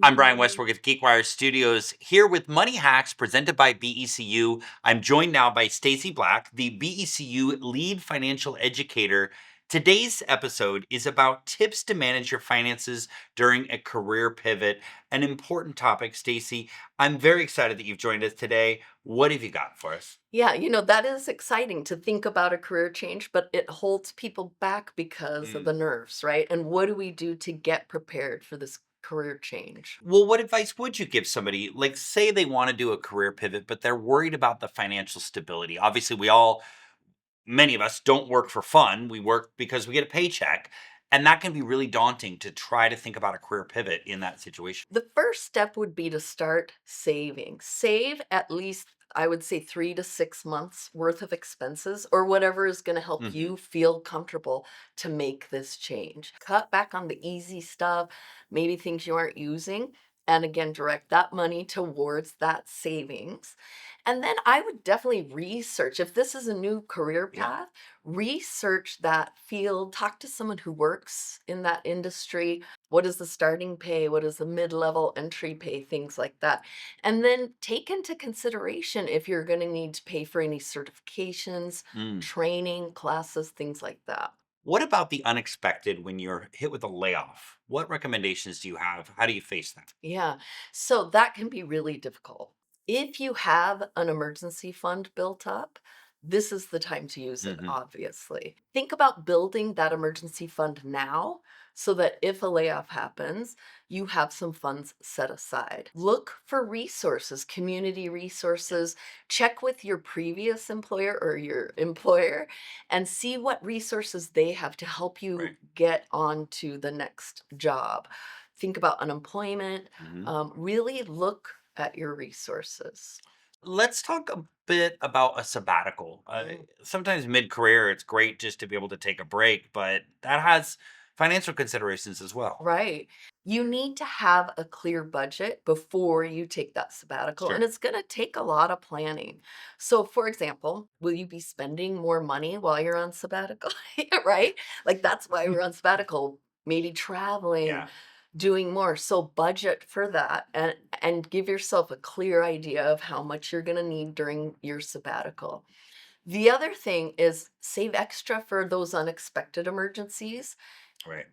I'm Brian Westbrook at GeekWire Studios here with Money Hacks presented by BECU. I'm joined now by Stacey Black, the BECU lead financial educator. Today's episode is about tips to manage your finances during a career pivot, an important topic, Stacey. I'm very excited that you've joined us today. What have you got for us? Yeah, that is exciting to think about a career change, but it holds people back because of Mm. the nerves, right? And what do we do to get prepared for this career change? Well, what advice would you give somebody? Like, say they want to do a career pivot, but they're worried about the financial stability. Obviously, many of us don't work for fun. We work because we get a paycheck. And that can be really daunting to try to think about a career pivot in that situation. The first step would be to start saving. Save at least, I would say, 3 to 6 months worth of expenses or whatever is going to help Hmm. you feel comfortable to make this change. Cut back on the easy stuff, maybe things you aren't using. And again, direct that money towards that savings. And then I would definitely research if this is a new career Yeah. path, research that field, talk to someone who works in that industry. What is the starting pay? What is the mid-level entry pay? Things like that. And then take into consideration if you're going to need to pay for any certifications, Mm. training, classes, things like that. What about the unexpected when you're hit with a layoff? What recommendations do you have? How do you face that? Yeah. So that can be really difficult. If you have an emergency fund built up, this is the time to use it, Hmm. obviously. Think about building that emergency fund now so that if a layoff happens, you have some funds set aside. Look for resources, community resources. Check with your previous employer or your employer and see what resources they have to help you Right. get on to the next job. Think about unemployment. Hmm. Really look at your resources. Let's talk a bit about a sabbatical. Mm. Sometimes mid career, it's great just to be able to take a break, but that has financial considerations as well. Right. You need to have a clear budget before you take that sabbatical, and Sure. it's going to take a lot of planning. So, for example, will you be spending more money while you're on sabbatical? Yeah, right? Like that's why we're on sabbatical, maybe traveling, Yeah. doing more. So budget for that and give yourself a clear idea of how much you're going to need during your sabbatical. The other thing is save extra for those unexpected emergencies. Right.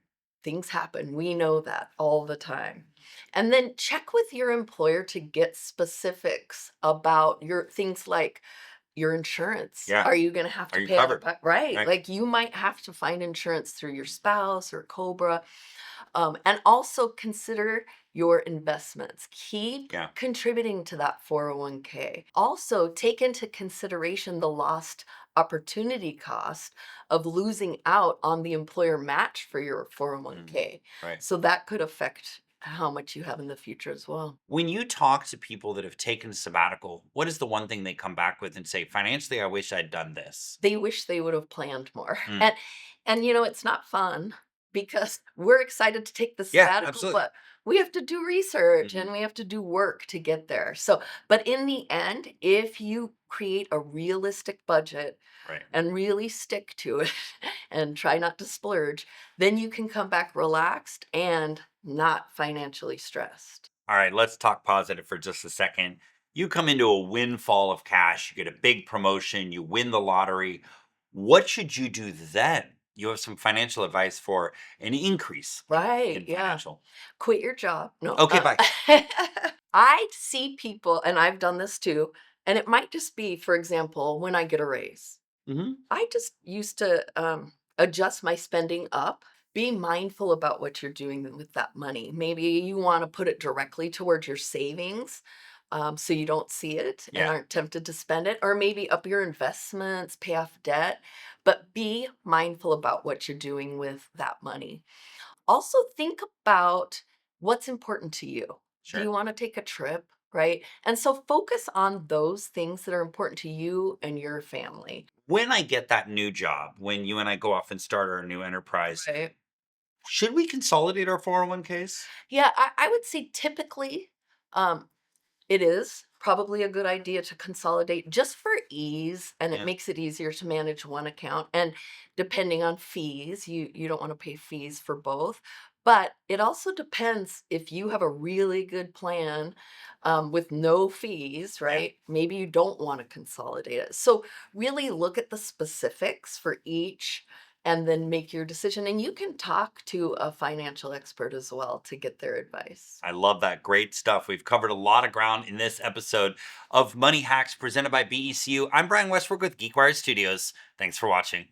Things happen. We know that all the time. And then check with your employer to get specifics about your things like your insurance. Yeah. Are you going to have Are to you pay out of covered? pocket? Right. Right. Like you might have to find insurance through your spouse or Cobra. And also consider your investments. Keep Yeah. contributing to that 401k. Also, take into consideration the lost opportunity cost of losing out on the employer match for your Mm. 401k. Right. So that could affect how much you have in the future as well. When you talk to people that have taken a sabbatical, what is the one thing they come back with and say, financially, I wish I'd done this? They wish they would have planned more. Mm. And it's not fun because we're excited to take the Yeah, sabbatical, absolutely. but we have to do research Hmm. and we have to do work to get there. So, but in the end, if you create a realistic budget Right. and really stick to it and try not to splurge, then you can come back relaxed and not financially stressed. All right, let's talk positive for just a second. You come into a windfall of cash, you get a big promotion, you win the lottery. What should you do then? You have some financial advice for an increase Right. in Yeah. financial. Quit your job. No. Okay, bye. I see people, and I've done this too, and it might just be, for example, when I get a raise. Hmm. I just used to adjust my spending up. Be mindful about what you're doing with that money. Maybe you want to put it directly towards your savings so you don't see it and Yeah. aren't tempted to spend it, or maybe up your investments, pay off debt. But be mindful about what you're doing with that money. Also, think about what's important to you. Do you Sure. want to take a trip? Right. And so focus on those things that are important to you and your family. When I get that new job, when you and I go off and start our new enterprise, Right. should we consolidate our 401ks? Yeah, I would say typically um, it is. probably a good idea to consolidate just for ease, and it Yeah. makes it easier to manage one account. And depending on fees, you don't want to pay fees for both. But it also depends if you have a really good plan with no fees, Yeah. right? Maybe you don't want to consolidate it. So really look at the specifics for each and then make your decision. And you can talk to a financial expert as well to get their advice. I love that. Great stuff. We've covered a lot of ground in this episode of Money Hacks presented by BECU. I'm Brian Westbrook with GeekWire Studios. Thanks for watching.